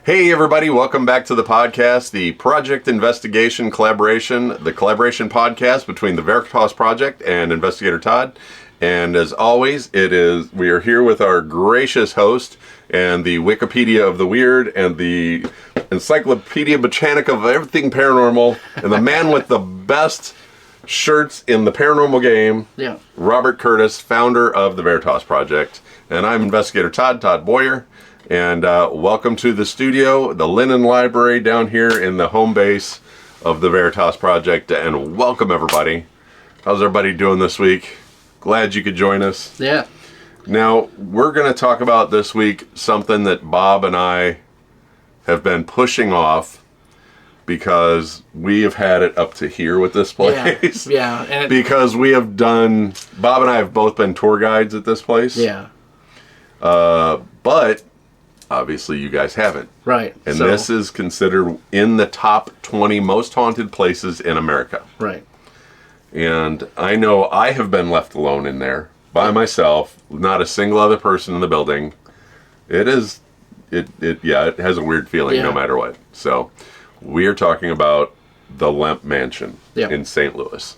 Hey everybody, welcome back to the podcast, the Project Investigation Collaboration, the collaboration podcast between the Veritas Project and Investigator Todd. And as always, we are here with our gracious host and the Wikipedia of the weird and the Encyclopedia Britannica of everything paranormal and the man with the best shirts in the paranormal game, Robert Curtis, founder of the Veritas Project. And I'm Investigator Todd Boyer. And welcome to the studio, the Linen Library down here in the home base of the Veritas Project. And welcome everybody. How's everybody doing this week? Glad you could join us. Yeah. Now, we're going to talk about this week something that Bob and I have been pushing off because we have had it up to here with this place. Yeah. And because Bob and I have both been tour guides at this place. Yeah. But obviously you guys haven't. Right. And this is considered in the top 20 most haunted places in America. Right. And I know I have been left alone in there by myself, not a single other person in the building. It has a weird feeling no matter what. So we are talking about the Lemp Mansion in St. Louis.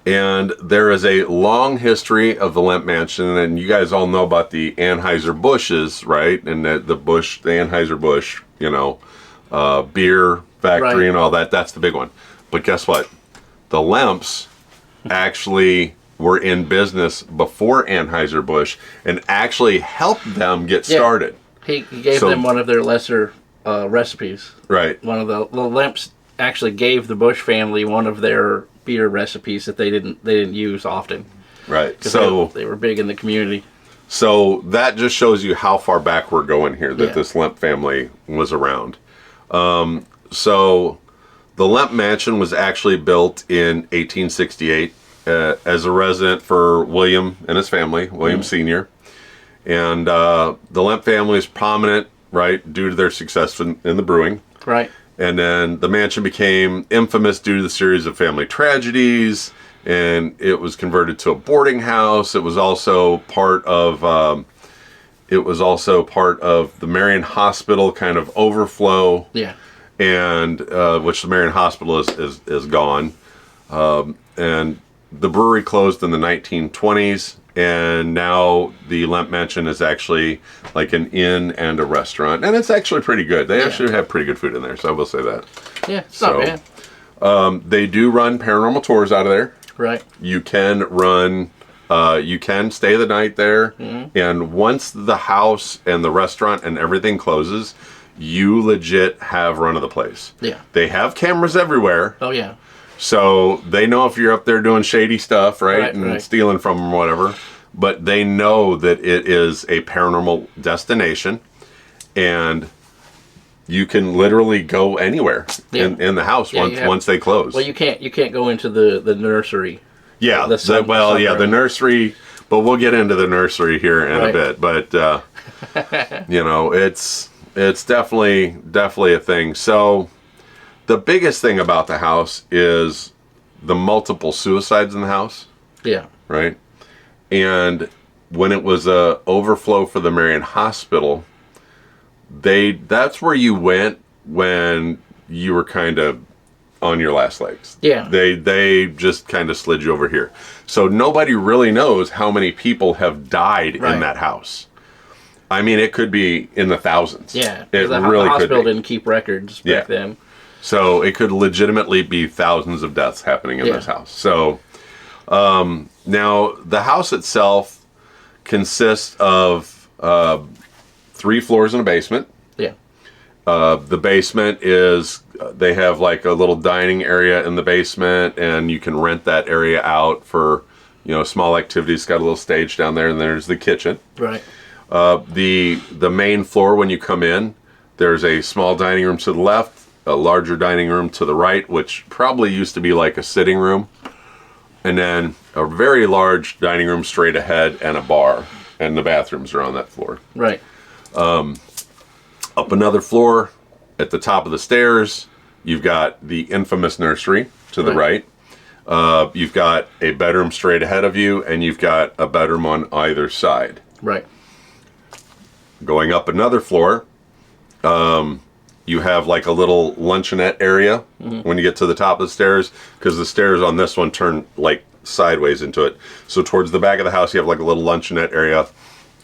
And there is a long history of the Lemp Mansion, and you guys all know about the Anheuser-Busch's, right? And the Anheuser-Busch, beer factory and all that. That's the big one. But guess what? The Lemps actually were in business before Anheuser-Busch and actually helped them get started. He gave them one of their lesser recipes. Right. One of the Lemps actually gave the Busch family one of their beer recipes that they didn't use often. Right. So they were big in the community. So that just shows you how far back we're going here that this Lemp family was around. So the Lemp Mansion was actually built in 1868 as a resident for William and his family, William Sr. And the Lemp family is prominent, right, due to their success in the brewing. Right. And then the mansion became infamous due to the series of family tragedies, and it was converted to a boarding house. It was also part of the Marion Hospital kind of overflow. Yeah. And which the Marion Hospital is gone. And the brewery closed in the 1920s. And now the Lemp Mansion is actually like an inn and a restaurant. And it's actually pretty good. They actually have pretty good food in there, so I will say that. Yeah, it's not bad. They do run paranormal tours out of there. Right. You can stay the night there. Mm-hmm. And once the house and the restaurant and everything closes, you legit have run of the place. Yeah. They have cameras everywhere. Oh, yeah. So they know if you're up there doing shady stuff, right? And stealing from them or whatever. But they know that it is a paranormal destination. And you can literally go anywhere in the house once they close. Well, you can't go into the nursery. Yeah. The nursery. But we'll get into the nursery here in a bit. But, it's definitely a thing. So the biggest thing about the house is the multiple suicides in the house. Yeah. Right? And when it was a overflow for the Marion Hospital, that's where you went when you were kind of on your last legs. Yeah. They just kind of slid you over here. So nobody really knows how many people have died in that house. I mean, it could be in the thousands. Yeah. It the really hospital could be. Didn't keep records back then. So it could legitimately be thousands of deaths happening in this house. So now the house itself consists of 3 floors and a basement. Yeah. The basement they have like a little dining area in the basement, and you can rent that area out for, small activities. It's got a little stage down there, and there's the kitchen. Right. The main floor, when you come in, there's a small dining room to the left, a larger dining room to the right, which probably used to be like a sitting room, and then a very large dining room straight ahead and a bar, and the bathrooms are on that floor. Right. Up another floor, at the top of the stairs, you've got the infamous nursery to the right. You've got a bedroom straight ahead of you, and you've got a bedroom on either side. Right. Going up another floor, You have like a little luncheonette area when you get to the top of the stairs, because the stairs on this one turn like sideways into it. So towards the back of the house, you have like a little luncheonette area,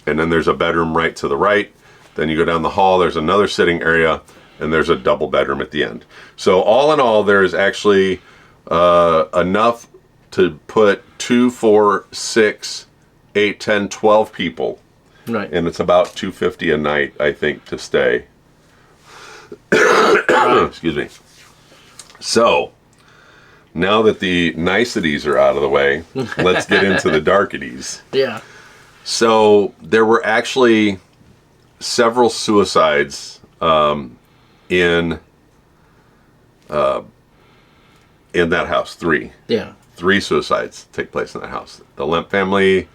and then there's a bedroom right to the right. Then you go down the hall, there's another sitting area, and there's a double bedroom at the end. So all in all, there's actually enough to put 2, 4, 6, 8, 10, 12 people. Right. And it's about $250 a night, I think, to stay. Excuse me. So, now that the niceties are out of the way, let's get into the darkities. Yeah. So, there were actually several suicides in that house. 3. Yeah. 3 suicides take place in that house. The Lemp family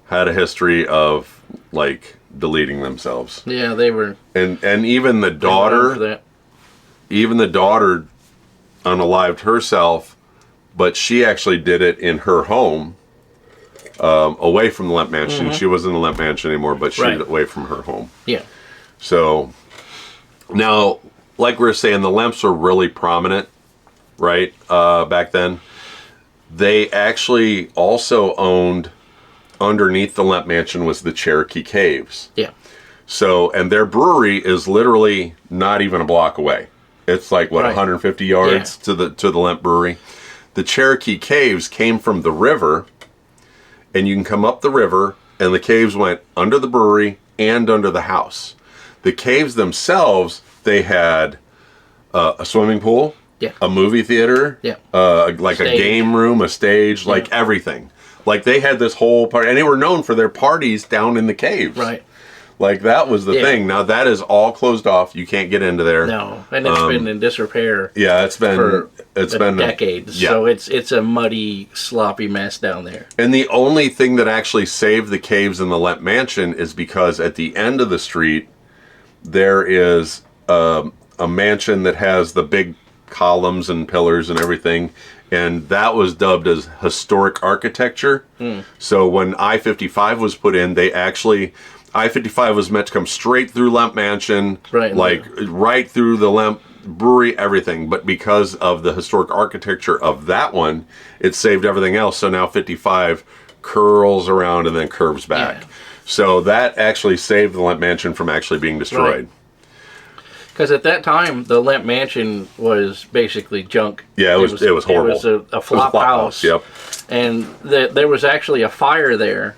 had a history of, like, deleting themselves. Yeah, they were. And even the daughter, unalived herself, but she actually did it in her home, away from the Lemp mansion. She wasn't in the Lemp mansion anymore, but she did it away from her home. Yeah. So, now, like we were saying, the Lemps were really prominent, right, back then. They actually also owned, underneath the Lemp mansion was the Cherokee Caves. Yeah. So, and their brewery is literally not even a block away. It's like, what, 150 yards to the Lemp brewery. The Cherokee Caves came from the river, and you can come up the river, and the caves went under the brewery and under the house. The caves themselves, they had a swimming pool, a movie theater, like a game room, a stage, like everything. Like, they had this whole part, and they were known for their parties down in the caves. Right. Like, that was the thing. Now, that is all closed off. You can't get into there. No, and it's been in disrepair. Yeah, it's been decades. Yeah. So it's a muddy, sloppy mess down there. And the only thing that actually saved the caves in the Lemp mansion is because at the end of the street, there is a mansion that has the big columns and pillars and everything, and that was dubbed as historic architecture. So when I-55 was put in, they actually... I-55 was meant to come straight through Lemp Mansion, right through the Lemp Brewery, everything. But because of the historic architecture of that one, it saved everything else. So now 55 curls around and then curves back. Yeah. So that actually saved the Lemp Mansion from actually being destroyed. Because at that time, the Lemp Mansion was basically junk. Yeah, it was horrible. It was a flop house. Yep. And there was actually a fire there.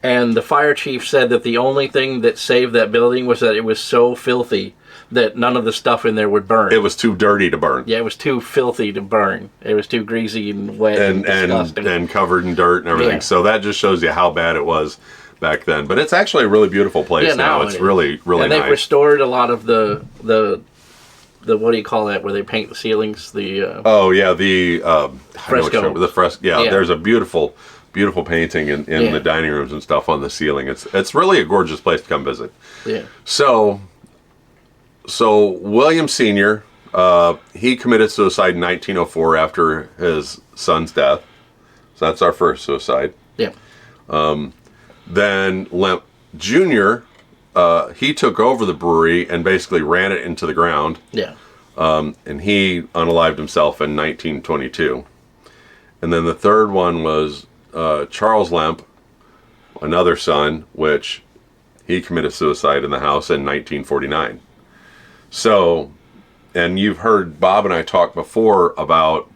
And the fire chief said that the only thing that saved that building was that it was so filthy that none of the stuff in there would burn. It was too dirty to burn. Yeah, it was too filthy to burn. It was too greasy and wet and disgusting. And covered in dirt and everything. Yeah. So that just shows you how bad it was back then. But it's actually a really beautiful place now. It's really, really nice. And they've restored a lot of the what do you call that, where they paint the ceilings? The fresco. The fresco. Yeah, there's a beautiful painting in the dining rooms and stuff on the ceiling. It's really a gorgeous place to come visit. Yeah. So William Sr., he committed suicide in 1904 after his son's death. So that's our first suicide. Yeah. Then Lemp Jr., he took over the brewery and basically ran it into the ground. Yeah. And he unalived himself in 1922. And then the third one was Charles Lemp, another son, which he committed suicide in the house in 1949. So, and you've heard Bob and I talk before about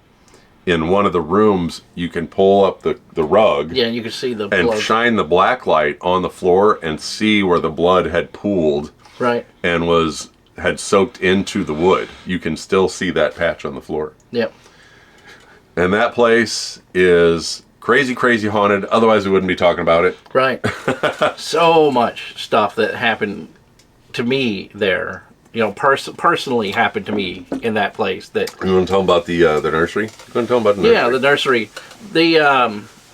in one of the rooms you can pull up the rug. Yeah, and you can see the and blood. Shine the black light on the floor and see where the blood had pooled. Right. And had soaked into the wood. You can still see that patch on the floor. Yep. And that place is crazy, crazy haunted. Otherwise, we wouldn't be talking about it. Right. So much stuff that happened to me there. You know, personally happened to me in that place. That you want to tell them about the nursery? You want to tell them about the nursery? Yeah, the nursery.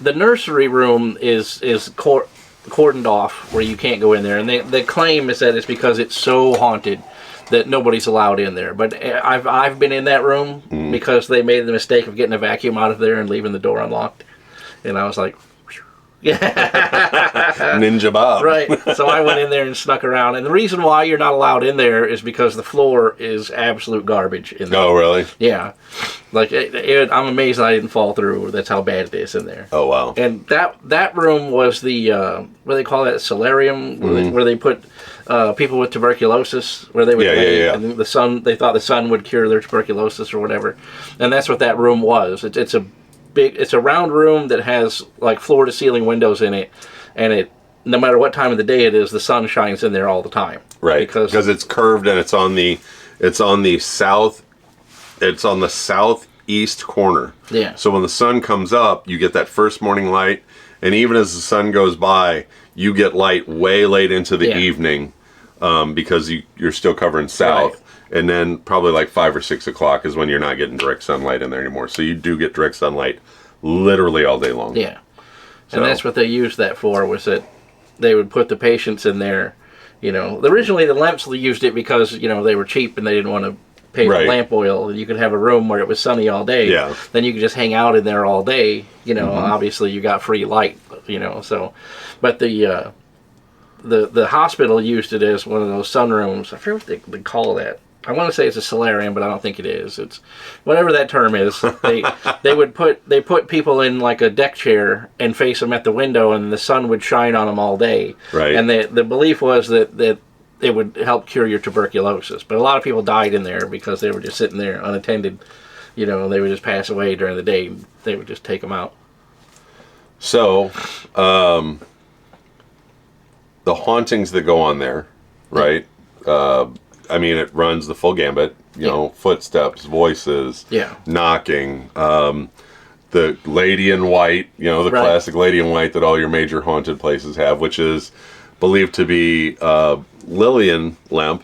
The nursery room is cordoned off where you can't go in there, and the claim is that it's because it's so haunted that nobody's allowed in there. But I've been in that room because they made the mistake of getting a vacuum out of there and leaving the door unlocked, and I was like, Ninja Bob. Right. So I went in there and snuck around. And the reason why you're not allowed in there is because the floor is absolute garbage in there. Oh, really? Yeah. Like, I'm amazed I didn't fall through. That's how bad it is in there. Oh, wow. And that room was the, what do they call that, solarium? Where they put people with tuberculosis, where they would lay, and they thought the sun would cure their tuberculosis or whatever. And that's what that room was. It's a round room that has like floor to ceiling windows in it, and no matter what time of the day it is, the sun shines in there all the time. Right. Because it's curved and it's on the southeast corner. Yeah. So when the sun comes up, you get that first morning light, and even as the sun goes by, you get light way late into the evening, because you're still covering south. Right. And then probably like 5 or 6 o'clock is when you're not getting direct sunlight in there anymore. So you do get direct sunlight literally all day long. Yeah. So. And that's what they used that for, was that they would put the patients in there. Originally the Lemps used it because, they were cheap and they didn't want to pay for lamp oil. You could have a room where it was sunny all day. Yeah. Then you could just hang out in there all day. Obviously you got free light, so. But the hospital used it as one of those sunrooms. I forget what they call that. I want to say it's a solarium, but I don't think it is. It's whatever that term is. They put people in like a deck chair and face them at the window, and the sun would shine on them all day. Right. And the belief was that it would help cure your tuberculosis. But a lot of people died in there because they were just sitting there unattended. They would just pass away during the day. They would just take them out. So, the hauntings that go on there, right? It runs the full gambit, footsteps, voices, knocking, the lady in white, classic lady in white that all your major haunted places have, which is believed to be Lillian Lemp,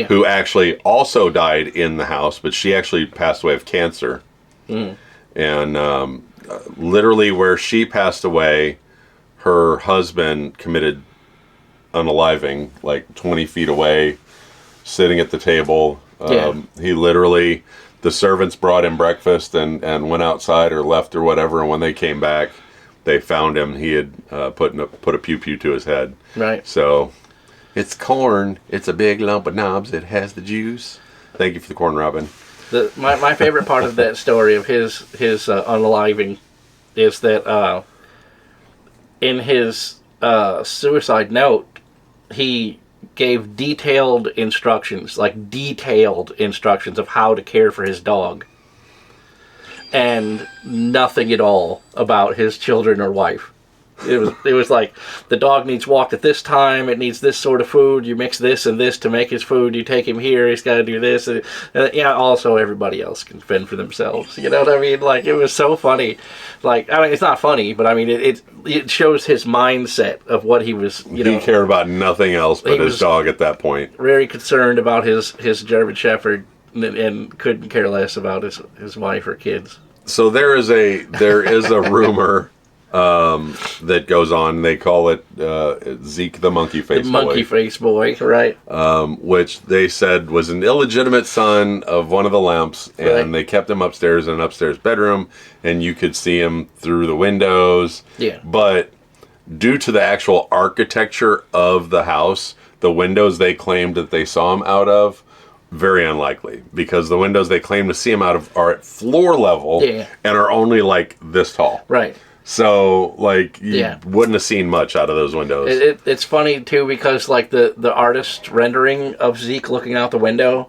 who actually also died in the house, but she actually passed away of cancer. Mm. And literally where she passed away, her husband committed unaliving, like 20 feet away, sitting at the table. He literally, the servants brought him breakfast and went outside or left or whatever, and when they came back, they found him. He had put a pew-pew to his head. Right. So, it's corn. It's a big lump of knobs. It has the juice. Thank you for the corn, Robin. My favorite part of that story of his unaliving is that in his suicide note, he gave detailed instructions of how to care for his dog, and nothing at all about his children or wife. It was like, the dog needs walked at this time, it needs this sort of food, you mix this and this to make his food, you take him here, he's got to do this, and also everybody else can fend for themselves. You know what I mean? Like, it was so funny. Like, it's not funny, but it shows his mindset of what he was, He cared about nothing else but his dog at that point. Very concerned about his German Shepherd, and couldn't care less about his wife or kids. So there is a rumor that goes on. They call it Zeke the Monkey Face Boy. The Monkey Face Boy, right. Which they said was an illegitimate son of one of the Lemps, and they kept him upstairs in an upstairs bedroom, and you could see him through the windows. Yeah. But due to the actual architecture of the house, the windows they claimed that they saw him out of, very unlikely, because the windows they claim to see him out of are at floor level and are only like this tall. Right. So, you wouldn't have seen much out of those windows. It's funny, too, because, the artist rendering of Zeke looking out the window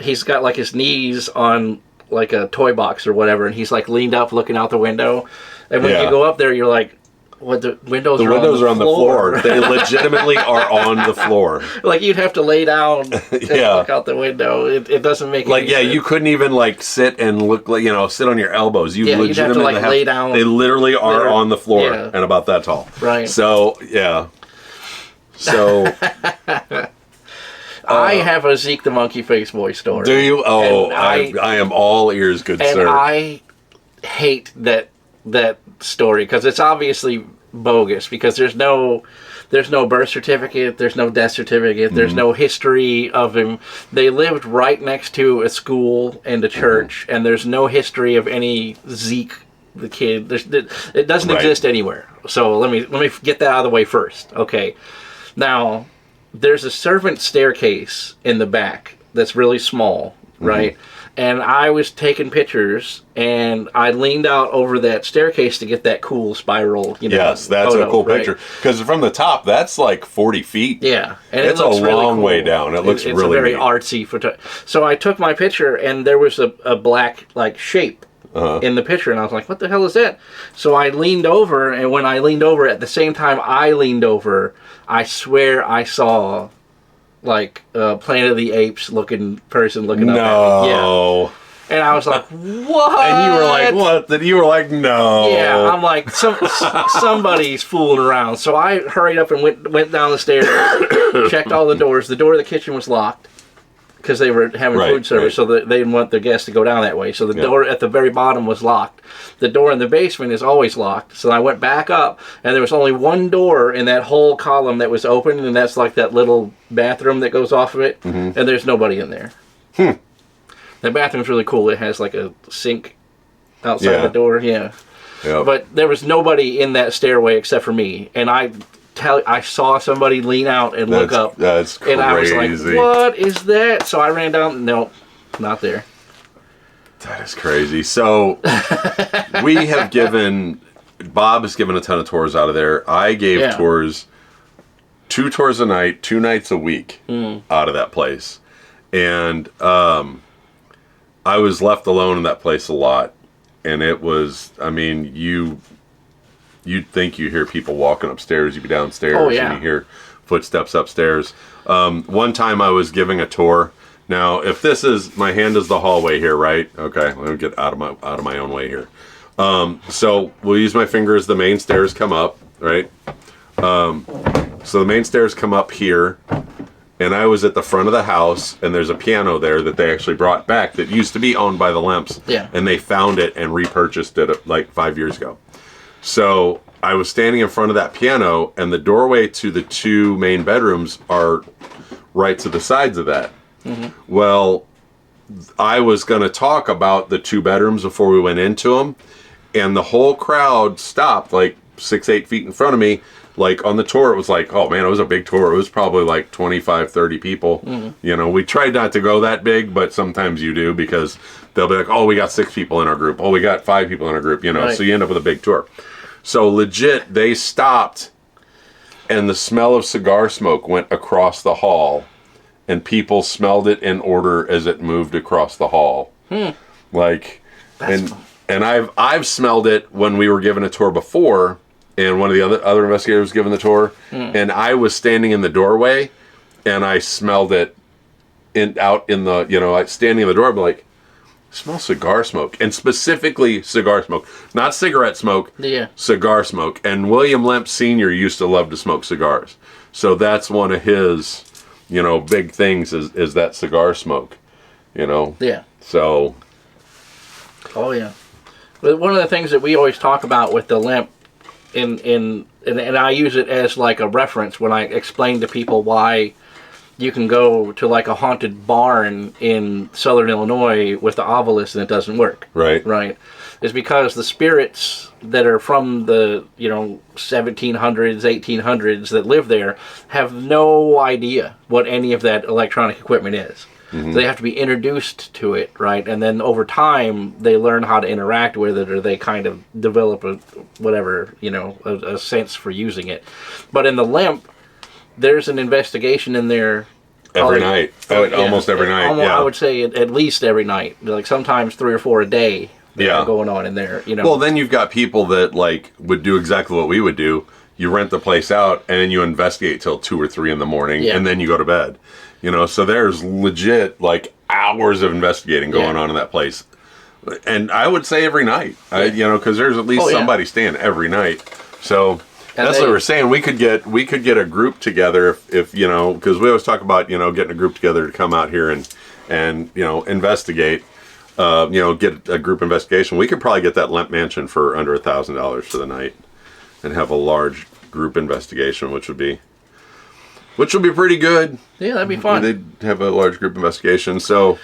he's got, his knees on, a toy box or whatever, and he's, leaned up looking out the window. And when you go up there, you're like, what, the windows are on the floor. They legitimately are on the floor. You'd have to lay down and look out the window. It doesn't make any sense. You couldn't even sit and look sit on your elbows. You legitimately have to lay down. They literally are on the floor and about that tall. Right. So I have a Zeke the Monkey Face Boy story. Do you? Oh, I am all ears, good sir. And I hate that story because it's obviously bogus, because there's no birth certificate, there's no death certificate, there's no history of him. They lived right next to a school and a church, and there's no history of any Zeke the kid. It doesn't Right. exist anywhere. So let me get that out of the way first. Okay. Now, there's a servant staircase in the back that's really small, right? And I was taking pictures, and I leaned out over that staircase to get that cool spiral, Yes, that's photo, a cool right? picture. Because from the top, that's like 40 feet. Yeah, and It's it looks a really long cool. way down. It looks it's really a very neat. artsy photo. So I took my picture, and there was a black like shape in the picture, and I was like, "What the hell is that?" So I leaned over, and when I leaned over, at the same time I leaned over, I swear I saw like a Planet of the Apes looking person looking up at me. Yeah. No. And I was like, "What?" And you were like, what? Then you were like, no. Yeah, I'm like, somebody's fooling around. So I hurried up and went down the stairs, checked all the doors. The door of the kitchen was locked because they were having Right, food service, right. so that they didn't want the guests to go down that way. So the Yeah. door at the very bottom was locked. The door in the basement is always locked. So I went back up, and there was only one door in that whole column that was open, and that's like that little bathroom that goes off of it, and there's nobody in there. The bathroom's really cool. It has like a sink outside Yeah. the door. Yeah. Yep. But there was nobody in that stairway except for me, and I saw somebody lean out and look up, That's crazy. and I was like, "What is that?" So I ran down. Nope, not there. That is crazy. So we have given, Bob has given a ton of tours out of there. I gave Yeah. tours, 2 tours a night, 2 nights a week out of that place. And I was left alone in that place a lot. And it was, I mean, you'd think you hear people walking upstairs, you'd be downstairs, Oh, yeah. and you hear footsteps upstairs. One time I was giving a tour. Now, if this is, my hand is the hallway here, right? Okay, let me get out of my own way here. So we'll use my fingers. The main stairs come up, right? So the main stairs come up here, and I was at the front of the house, and there's a piano there that they actually brought back that used to be owned by the Lemps. Yeah. And they found it and repurchased it like 5 years ago. So I was standing in front of that piano, and the doorway to the 2 main bedrooms are right to the sides of that. Well, I was going to talk about the 2 bedrooms before we went into them, and the whole crowd stopped like 6-8 feet in front of me. Like on the tour, it was like, oh man, it was a big tour. It was probably like 25, 30 people. You know, we tried not to go that big, but sometimes you do, because they'll be like, oh, we got 6 people in our group. Oh, we got 5 people in our group, you know, Right. so you end up with a big tour. So legit, they stopped, and the smell of cigar smoke went across the hall, and people smelled it in order as it moved across the hall. Like, That's and I've smelled it when we were given a tour before, and one of the other investigators was given the tour, and I was standing in the doorway, and I smelled it out in the, you know, like standing in the door, I'm like, smell cigar smoke, and specifically cigar smoke, not cigarette smoke, Yeah. cigar smoke. And William Lemp Sr. used to love to smoke cigars, so that's one of his, you know, big things is that cigar smoke, you know. Yeah. So Oh yeah. But one of the things that we always talk about with the Lemp, and I use it as like a reference when I explain to people why you can go to like a haunted barn in southern Illinois with the obelisk and it doesn't work. right, Right. Is because the spirits that are from the, 1700s, 1800s that live there have no idea what any of that electronic equipment is. So they have to be introduced to it, right? And then over time, they learn how to interact with it, or they kind of develop a sense for using it. But in the Lemp, there's an investigation in there every night, almost every night. Yeah, I would say at least every night. Like sometimes 3 or 4 a day. That are going on in there. Well, then you've got people that like would do exactly what we would do. You rent the place out, and then you investigate till 2 or 3 in the morning, and then you go to bed. You know, so there's legit like hours of investigating going on in that place, and I would say every night. Because there's at least somebody staying every night. So that's what we're saying. We could get a group together if because we always talk about getting a group together to come out here and investigate. Get a group investigation. We could probably get that Lemp Mansion for under $1,000 for the night, and have a large group investigation, which would be pretty good. Yeah, that'd be fun. They'd have a large group investigation. So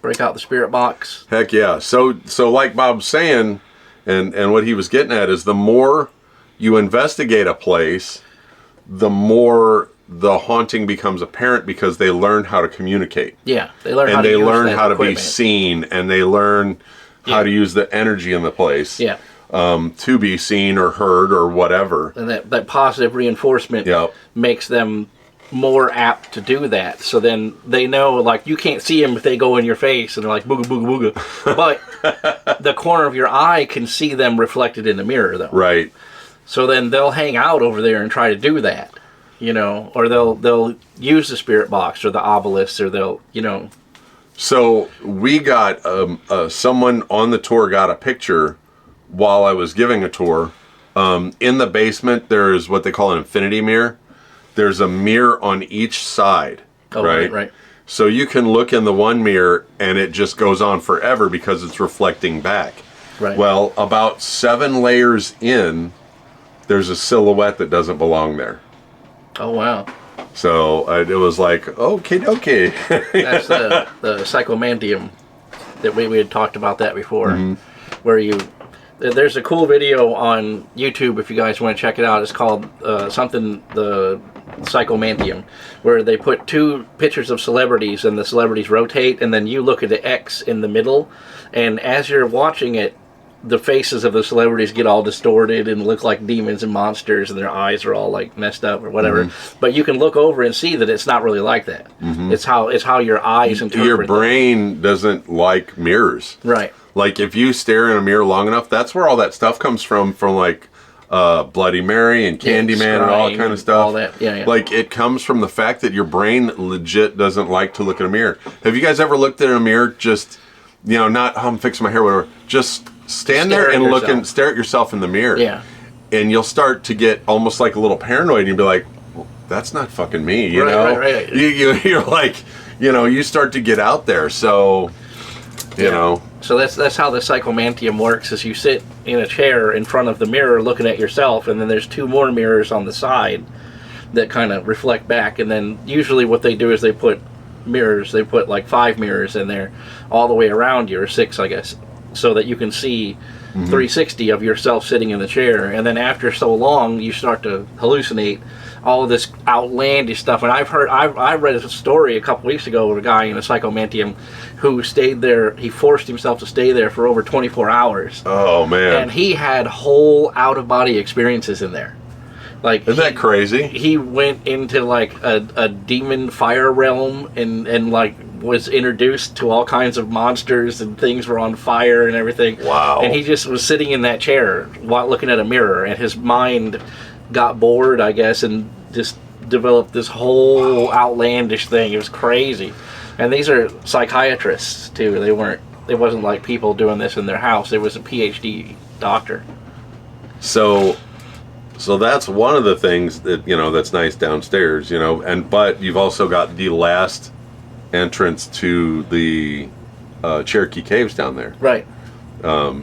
break out the spirit box. heck yeah. So like Bob's saying, And what he was getting at is the more you investigate a place, the more the haunting becomes apparent because they learn how to communicate. Yeah, they learn how and to they use learn that how to equipment. be seen, and they learn how to use the energy in the place. Yeah. To be seen or heard or whatever. And that positive reinforcement Yep. makes them more apt to do that. So then they know, like, you can't see them if they go in your face and they're like, booga, booga, booga. But the corner of your eye can see them reflected in the mirror, though. Right. So then they'll hang out over there and try to do that, you know, or they'll use the spirit box or the obelisk, or they'll, you know. So we got, someone on the tour got a picture while I was giving a tour. In the basement, there's what they call an infinity mirror. There's a mirror on each side, right? So you can look in the one mirror and it just goes on forever because it's reflecting back. Right. Well, about 7 layers in, there's a silhouette that doesn't belong there. Oh, wow. So it was like, okay. That's the psychomantium that we had talked about that before, where there's a cool video on YouTube if you guys want to check it out. It's called the psychomantium, where they put 2 pictures of celebrities and the celebrities rotate, and then you look at the X in the middle, and as you're watching it, the faces of the celebrities get all distorted and look like demons and monsters, and their eyes are all like messed up or whatever. But you can look over and see that it's not really like that. It's how your eyes interpret your brain doesn't like mirrors. Right. Like if you stare in a mirror long enough, that's where all that stuff comes from like Bloody Mary and Candyman and all that kind of stuff. All that. Yeah. Like it comes from the fact that your brain legit doesn't like to look in a mirror. Have you guys ever looked in a mirror just, not, I'm fixing my hair, whatever, just stand there and look and stare at yourself in the mirror. Yeah. And you'll start to get almost like a little paranoid, and you'll be like, well, that's not fucking me, you know? Right. You're like, you start to get out there, so, you know. So that's how the psychomantium works, is you sit in a chair in front of the mirror looking at yourself, and then there's 2 more mirrors on the side that kind of reflect back, and then usually what they do is they put like 5 mirrors in there all the way around you, or 6, I guess, so that you can see 360 of yourself sitting in the chair. And then after so long, you start to hallucinate all of this outlandish stuff. And I read a story a couple weeks ago of a guy in a psychomantium who stayed there. He forced himself to stay there for over 24 hours. Oh, man. And he had whole out-of-body experiences in there. Like, isn't that crazy? He went into like a demon fire realm and like was introduced to all kinds of monsters, and things were on fire and everything. Wow. And he just was sitting in that chair while looking at a mirror, and his mind got bored, I guess, and just developed this whole outlandish thing. It was crazy. And these are psychiatrists too. It wasn't like people doing this in their house. It was a PhD doctor. So that's one of the things that, that's nice downstairs, but you've also got the last entrance to the Cherokee Caves down there. Right. But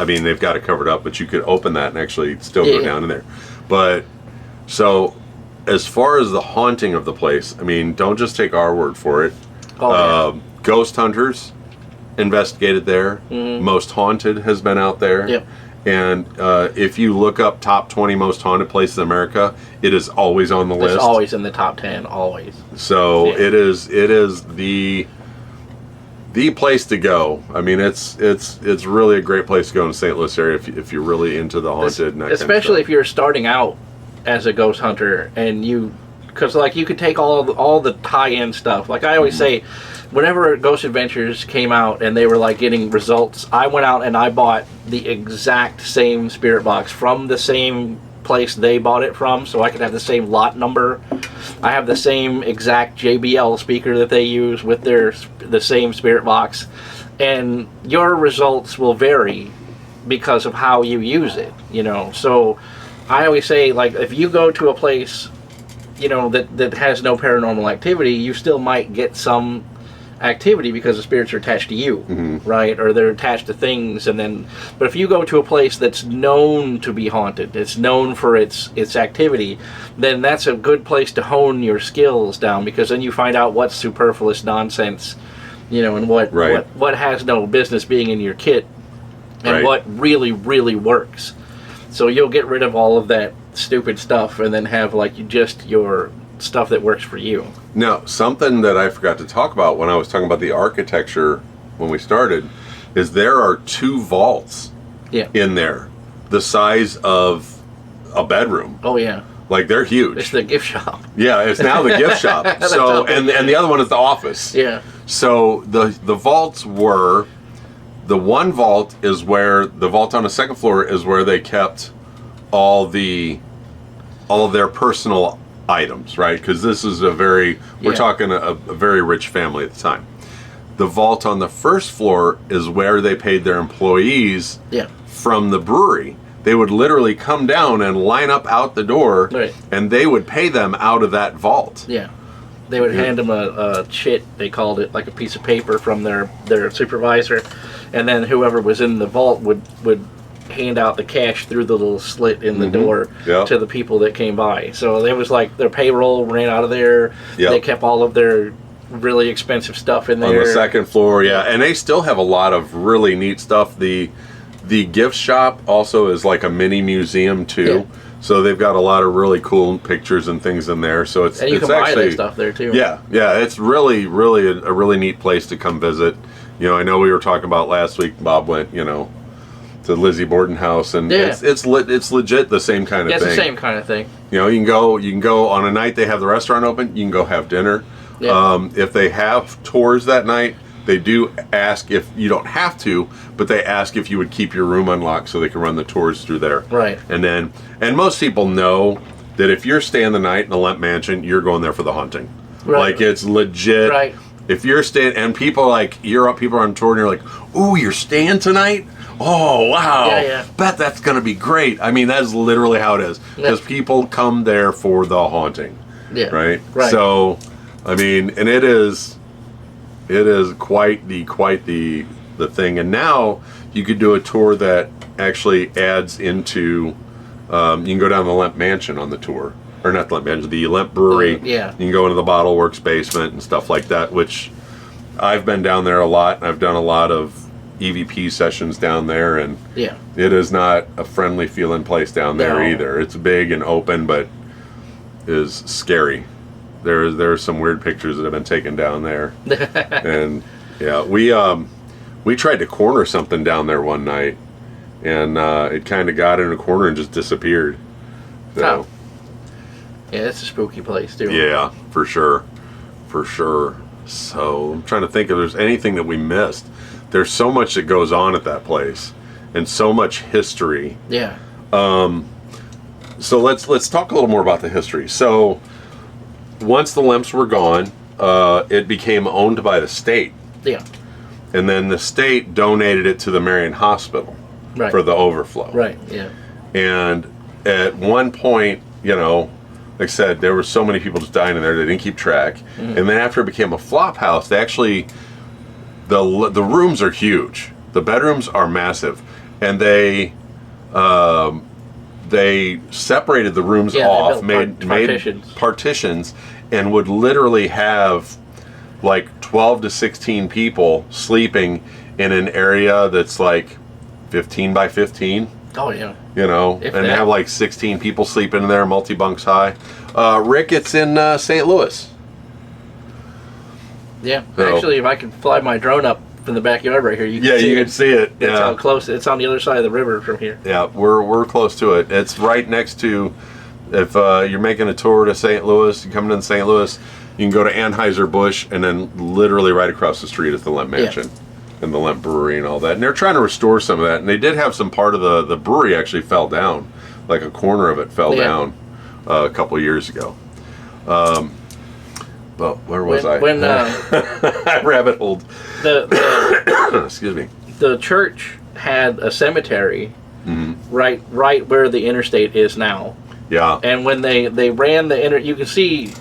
they've got it covered up, but you could open that and actually still go down in there. But so as far as the haunting of the place, don't just take our word for it. Ghost hunters investigated there. Most Haunted has been out there. Yep. And if you look up top 20 most haunted places in America, it is always on the list. It's always in the top 10, always. So it is the place to go. It's really a great place to go in the St. Louis area if you're really into the haunted and that especially kind of if you're starting out as a ghost hunter, and because like you could take all the tie-in stuff. Like I always say, whenever Ghost Adventures came out and they were like getting results, I went out and I bought the exact same spirit box from the same place they bought it from, so I could have the same lot number. I have the same exact JBL speaker that they use with the same spirit box, and your results will vary because of how you use it, So I always say, like, if you go to a place, that has no paranormal activity, you still might get some activity because the spirits are attached to you, right? Or they're attached to things, but if you go to a place that's known to be haunted, it's known for its activity, then that's a good place to hone your skills down, because then you find out what's superfluous nonsense, and what has no business being in your kit, and what really, really works. So you'll get rid of all of that stupid stuff and then have like just your stuff that works for you. Now, something that I forgot to talk about when I was talking about the architecture when we started is there are 2 vaults in there, the size of a bedroom. Oh yeah. Like they're huge. It's the gift shop. Yeah, it's now the gift shop. So and the other one is the office. Yeah. So the vaults were, the one vault is where the vault on the second floor is where they kept all of their personal items, right? Because this is we're talking a very rich family at the time. The vault on the first floor is where they paid their employees from the brewery. They would literally come down and line up out the door, and they would pay them out of that vault. Yeah. They would hand them a chit, they called it, like a piece of paper from their supervisor, and then whoever was in the vault would hand out the cash through the little slit in the door to the people that came by. So it was like their payroll ran out of there. They kept all of their really expensive stuff in there. On the second floor, and they still have a lot of really neat stuff. The gift shop also is like a mini museum too. So they've got a lot of really cool pictures and things in there. So and you can buy that stuff there too. Yeah, it's really, really a really neat place to come visit. You know, I know we were talking about last week. Bob went, to Lizzie Borden house, and it's legit the same kind of thing. It's the same kind of thing. You know, you can go on a night they have the restaurant open. You can go have dinner. Yeah. If they have tours that night, they do ask if you don't have to, but they ask if you would keep your room unlocked so they can run the tours through there. Right. And most people know that if you're staying the night in the Lemp Mansion, you're going there for the hunting. Right. Like it's legit. Right. If you're staying, and people people are on tour and you're like, ooh, you're staying tonight? Oh, wow. Yeah. Bet that's going to be great. I mean, that's literally how it is. Because people come there for the haunting. Yeah. Right? Right. So, I mean, and it is quite the thing. And now you could do a tour that actually adds into, you can go down the Lemp Mansion on the tour. Or not the Lemp Mansion, the Lemp Brewery. Yeah. You can go into the Bottle Works basement and stuff like that, which I've been down there a lot. And I've done a lot of EVP sessions down there, and it is not a friendly feeling place down there either. It's big and open, but is scary. There are some weird pictures that have been taken down there. And we tried to corner something down there one night, and it kind of got in a corner and just disappeared. So, yeah, it's a spooky place too. Yeah, for sure. So I'm trying to think if there's anything that we missed. There's so much that goes on at that place, and so much history. Yeah. So let's talk a little more about the history. So once the Lemps were gone, it became owned by the state. Yeah. And then the state donated it to the Marion Hospital for the overflow. Right. Yeah. And at one point, like I said, there were so many people just dying in there, they didn't keep track. Mm-hmm. And then after it became a flop house, they actually, the rooms are huge. The bedrooms are massive. And they separated the rooms off, made partitions, and would literally have like 12 to 16 people sleeping in an area that's like 15 by 15. Oh, yeah. And have like 16 people sleeping in there, multi-bunks high. Rick, it's in St. Louis. Yeah. So, actually, if I could fly my drone up from the backyard right here, you can see it. That's how close. It's on the other side of the river from here. Yeah, we're close to it. It's right next to, if you're making a tour to St. Louis, you're coming in St. Louis, you can go to Anheuser-Busch, and then literally right across the street is the Lemp Mansion. Yeah. And the Lemp Brewery and all that. And they're trying to restore some of that. And they did have some part of the brewery actually fell down. Like a corner of it fell down a couple of years ago. But where was I? When I rabbit holed. Excuse me. The church had a cemetery right where the interstate is now. Yeah. And when they ran you can see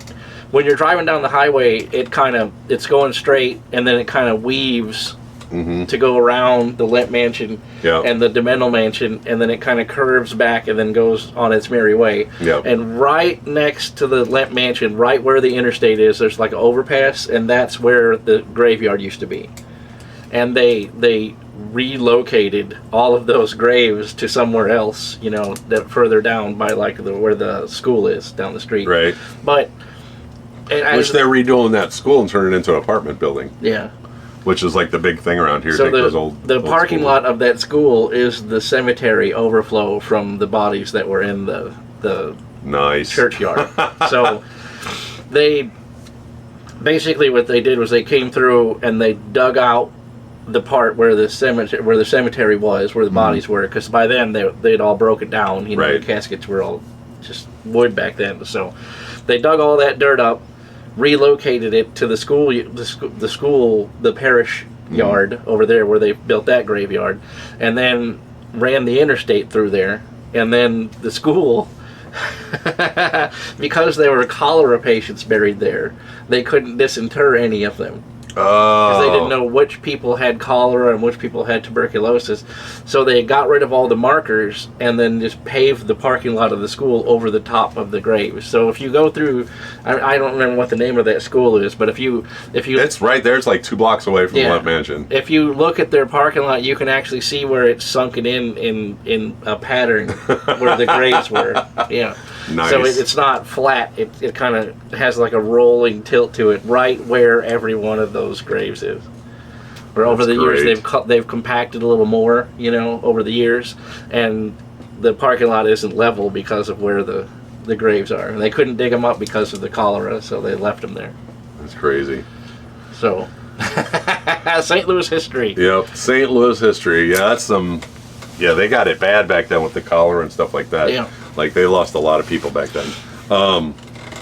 when you're driving down the highway, it's going straight, and then it kind of weaves to go around the Lemp Mansion and the Dimensional Mansion, and then it kind of curves back and then goes on its merry way. Yep. And right next to the Lemp Mansion, right where the interstate is, there's like an overpass, and that's where the graveyard used to be. And they relocated all of those graves to somewhere else, that further down by like where the school is down the street. Right. But which they're redoing that school and turning it into an apartment building. Yeah. Which is like the big thing around here. So the old parking schools. lot of that school is the cemetery overflow from the bodies that were in the nice churchyard. So they basically what they did was they came through and they dug out the part where the cemetery was, where the bodies were, because by then they'd all broken down. Right. The caskets were all just wood back then. So they dug all that dirt up, relocated it to the parish yard over there where they built that graveyard, and then ran the interstate through there, and then the school, because there were cholera patients buried there, they couldn't disinter any of them. Because they didn't know which people had cholera and which people had tuberculosis. So they got rid of all the markers and then just paved the parking lot of the school over the top of the graves. So if you go through, I don't remember what the name of that school is, but if you it's right there. It's like 2 blocks away from the Lemp Mansion. If you look at their parking lot, you can actually see where it's sunken in a pattern where the graves were. Yeah. Nice. So it's not flat. It kind of has like a rolling tilt to it, right where every one of those graves is. Where over the years they've compacted a little more, over the years, and the parking lot isn't level because of where the graves are. And they couldn't dig them up because of the cholera, so they left them there. That's crazy. So, St. Louis history. Yep, St. Louis history. Yeah, that's some. Yeah, they got it bad back then with the cholera and stuff like that. Yeah. Like, they lost a lot of people back then.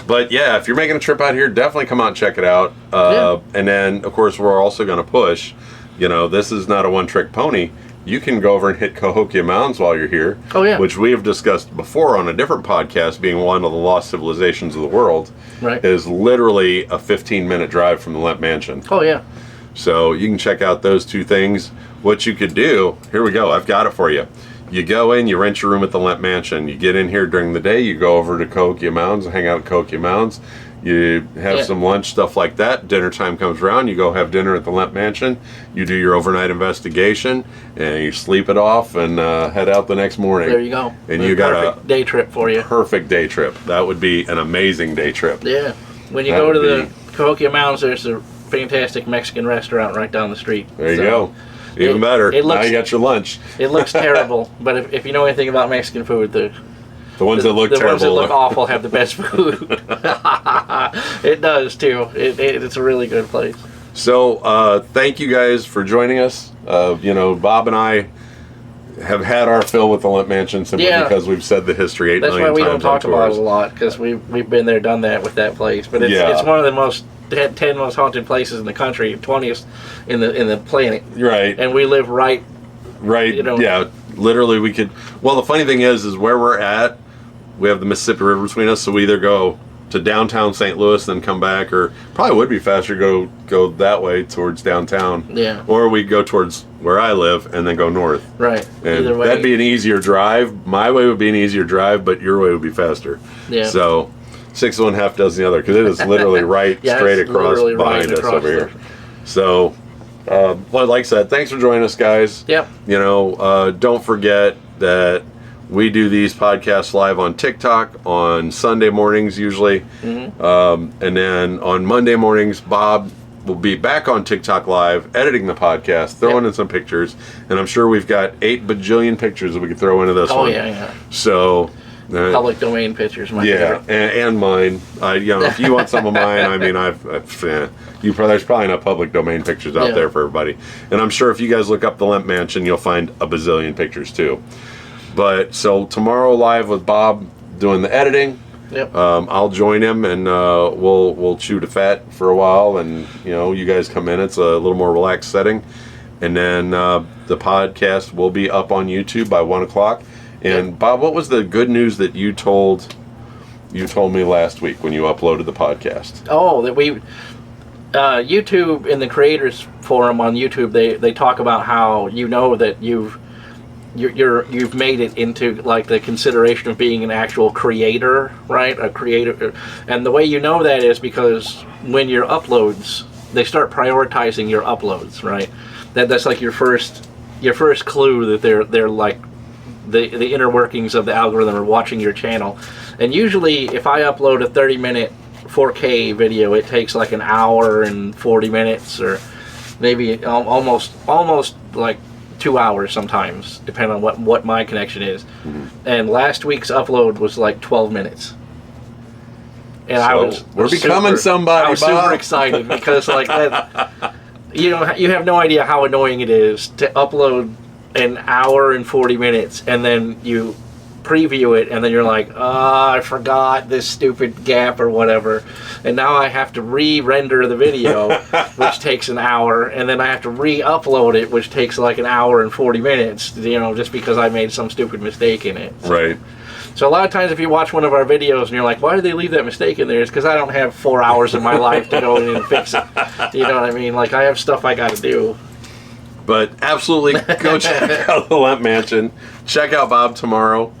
But, yeah, if you're making a trip out here, definitely come out and check it out. And then, of course, we're also going to push. This is not a one-trick pony. You can go over and hit Cahokia Mountains while you're here. Oh, yeah. Which we have discussed before on a different podcast, being one of the lost civilizations of the world. Right. Is literally a 15-minute drive from the Lemp Mansion. Oh, yeah. So you can check out those 2 things. What you could do, here we go, I've got it for you. You go in, you rent your room at the Lemp Mansion. You get in here during the day, you go over to Cahokia Mountains and hang out at Cahokia Mountains. You have some lunch, stuff like that. Dinner time comes around, you go have dinner at the Lemp Mansion. You do your overnight investigation, and you sleep it off and head out the next morning. There you go. And you got a day trip for you. Perfect day trip. That would be an amazing day trip. Yeah. When you go to the Cahokia Mountains, there's a fantastic Mexican restaurant right down the street. There you go. Even better. Now you got your lunch. It looks terrible, but if you know anything about Mexican food, the ones that look terrible, the ones that look awful have the best food. It does too. It's a really good place. So thank you guys for joining us. Bob and I have had our fill with the Lemp Mansion simply because we've said the history 8 million times. That's why we don't talk about tours. it a lot, because we've been there, done that with that place. But it's one of the most 10 most haunted places in the country, 20th in the planet. Right. And we live right. Yeah. Literally, we could. Well, the funny thing is where we're at, we have the Mississippi River between us, so we either go to downtown St. Louis, then come back, or probably would be faster go that way towards downtown. Yeah. Or we go towards where I live and then go north. Right. And either way. that'd be an easier drive. My way would be an easier drive, but your way would be faster. Yeah. So 6 of one, half dozen the other, because it is literally straight across behind us over here. So, like I said, thanks for joining us, guys. Yep. Don't forget that we do these podcasts live on TikTok on Sunday mornings usually. Mm-hmm. And then on Monday mornings, Bob will be back on TikTok live editing the podcast, throwing in some pictures. And I'm sure we've got 8 bajillion pictures that we could throw into this one. Oh, yeah. So... public domain pictures, and mine. If you want some of mine, I mean, there's probably enough public domain pictures out there for everybody. And I'm sure if you guys look up the Lemp Mansion, you'll find a bazillion pictures too. But so tomorrow live with Bob doing the editing. Yep. I'll join him and we'll chew the fat for a while, and you guys come in. It's a little more relaxed setting, and then the podcast will be up on YouTube by 1:00. And Bob, what was the good news that you told me last week when you uploaded the podcast? Oh, that we YouTube, in the creators forum on YouTube, they talk about how that you've made it into like the consideration of being an actual creator, right? A creator, and the way you know that is because when your uploads, they start prioritizing your uploads, right? That's like your first your first clue that they're like the inner workings of the algorithm are watching your channel. And usually, if I upload a 30-minute 4K video, it takes like an hour and 40 minutes, or maybe almost like 2 hours sometimes, depending on what my connection is. And last week's upload was like 12 minutes. And So, we're becoming somebody, I was Bob. super excited because like that, you have no idea how annoying it is to upload an hour and 40 minutes and then you preview it and then you're like, I forgot this stupid gap or whatever, and now I have to re-render the video, which takes an hour, and then I have to re-upload it, which takes like an hour and 40 minutes, just because I made some stupid mistake in it. Right. So a lot of times if you watch one of our videos and you're like, why did they leave that mistake in there? It's because I don't have 4 hours of my life to go in and fix it. You know what I mean? Like, I have stuff I got to do. But absolutely go check out the Lemp Mansion. Check out Bob tomorrow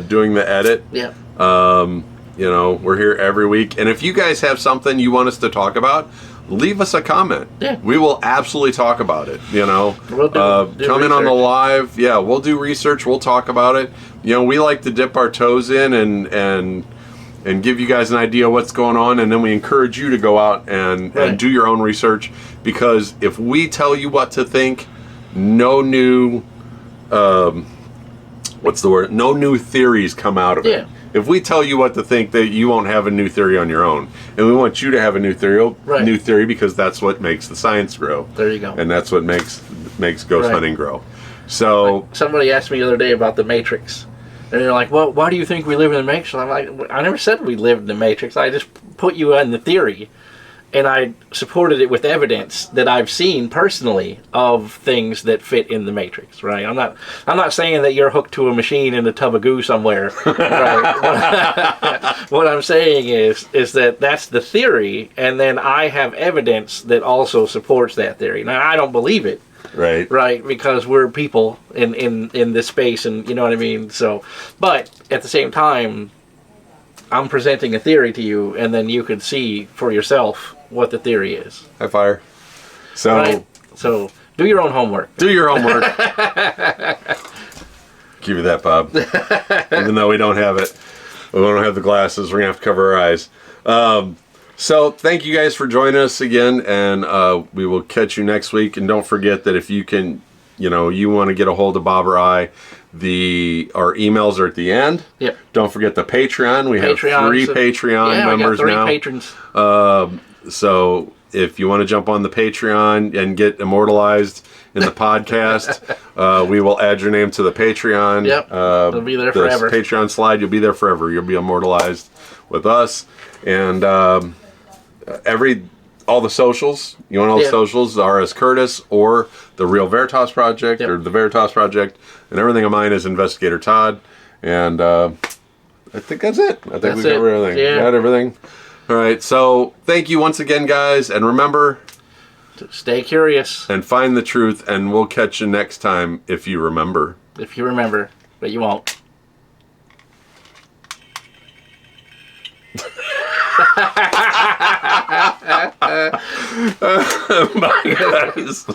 doing the edit. Yeah. We're here every week. And if you guys have something you want us to talk about, leave us a comment. Yeah. We will absolutely talk about it. We'll do come in on the research. live. Yeah, we'll do research. We'll talk about it. We like to dip our toes in and give you guys an idea of what's going on, and then we encourage you to go out and do your own research, because if we tell you what to think, no new no new theories come out of it. Yeah. If we tell you what to think, that you won't have a new theory on your own, and we want you to have a new theory, because that's what makes the science grow. There you go. And that's what makes ghost hunting grow. So somebody asked me the other day about the Matrix. And they're like, well, why do you think we live in the Matrix? I'm like, I never said we lived in the Matrix. I just put you in the theory. And I supported it with evidence that I've seen personally of things that fit in the Matrix, right? I'm not saying that you're hooked to a machine in a tub of goo somewhere, right? What I'm saying is that that's the theory, and then I have evidence that also supports that theory. Now, I don't believe it. Right, because we're people in this space, and you know what I mean. So, but at the same time, I'm presenting a theory to you, and then you can see for yourself what the theory is. high fire. So, right? So do your own homework. Do your homework. Give you that, Bob. Even though we don't have it, we don't have the glasses. We're gonna have to cover our eyes. So thank you guys for joining us again, and we will catch you next week. And don't forget that if you can, you want to get a hold of Bob or I, our emails are at the end. Yep. Don't forget the Patreon. We have 3 Patreon members we got 3 now. patrons. So if you want to jump on the Patreon and get immortalized in the podcast, we will add your name to the Patreon. Yep. It'll be there forever. Patreon slide, you'll be there forever. You'll be immortalized with us. And all the socials, all the socials are as Curtis or the Real Veritas Project or the Veritas Project, and everything of mine is Investigator Todd. And I think that's it. I think we got everything. Yeah. Got everything. All right. So thank you once again, guys, and remember to stay curious and find the truth. And we'll catch you next time if you remember. If you remember, but you won't. Bye, guys.